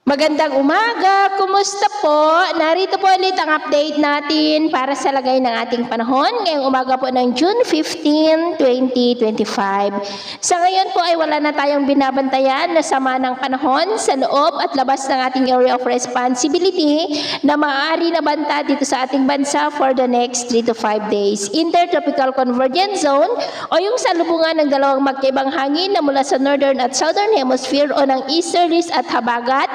Magandang umaga! Kumusta po? Narito po ulit ang update natin para sa lagay ng ating panahon ngayong umaga po ng June 15, 2025. Sa ngayon po ay wala na tayong binabantayan na sama ng panahon sa loob at labas ng ating area of responsibility na maaari na banta dito sa ating bansa for the next 3 to 5 days. Intertropical Convergence Zone o yung salubungan ng dalawang magkaibang hangin na mula sa northern at southern hemisphere o ng easterlies at habagat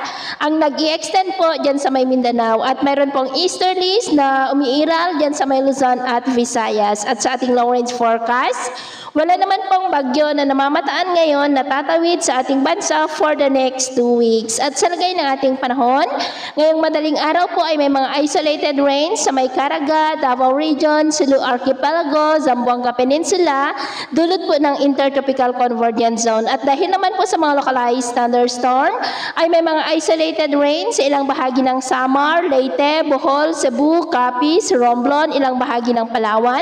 ang nag-i-extend po dyan sa may Mindanao at mayroon pong easterlies na umiiral dyan sa may Luzon at Visayas. At sa ating long-range forecast, wala naman pong bagyo na namamataan ngayon na tatawid sa ating bansa for the next 2 weeks. At sa lagay ng ating panahon, ngayong madaling araw po ay may mga isolated rains sa may Caraga, Davao Region, Sulu Archipelago, Zamboanga Peninsula, dulot po ng Intertropical Convergence Zone. At dahil naman po sa mga localized thunderstorm, ay may mga isolated rains sa ilang bahagi ng Samar, Leyte, Bohol, Cebu, Capiz, Romblon, ilang bahagi ng Palawan,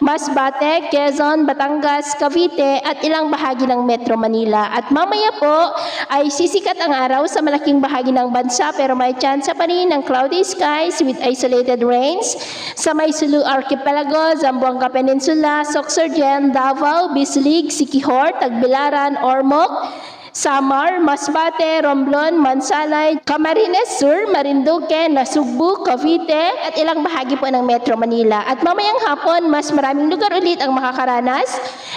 Masbate, Quezon, Batangas, Cavite at ilang bahagi ng Metro Manila. At mamaya po ay sisikat ang araw sa malaking bahagi ng bansa pero may tsansa pa rin ng cloudy skies with isolated rains sa may Sulu Archipelago, Zamboanga Peninsula, Sorsogon, Davao, Bislig, Siquijor, Tagbilaran, Ormoc, Samar, Masbate, Romblon, Mansalay, Camarines Sur, Marinduque, Nasugbu, Cavite at ilang bahagi po ng Metro Manila. At mamayang hapon, mas maraming lugar ulit ang makakaranas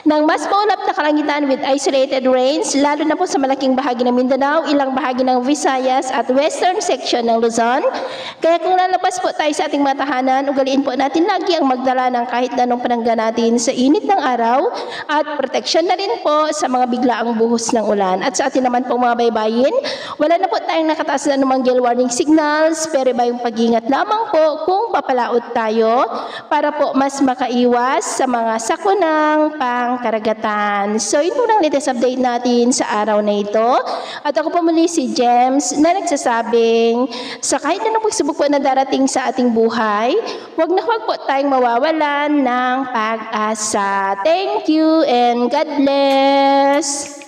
ng mas maulap na kalangitan with isolated rains, lalo na po sa malaking bahagi ng Mindanao, ilang bahagi ng Visayas at western section ng Luzon. Kaya kung lalabas po tayo sa ating mga tahanan, ugaliin po natin lagi ang magdala ng kahit anong panangga natin sa init ng araw at proteksyon na rin po sa mga biglaang buhos ng ulan. At sa atin naman pong mga baybayin, wala na po tayong nakataas na anumang gale warning signals, pero iba yung pag-ingat lamang po kung papalaot tayo para po mas makaiwas sa mga sakunang pangkaragatan. So yun po ang latest update natin sa araw na ito. At ako po muli si James na nagsasabing sa kahit anong pagsubok po na darating sa ating buhay, huwag po tayong mawawalan ng pag-asa. Thank you and God bless!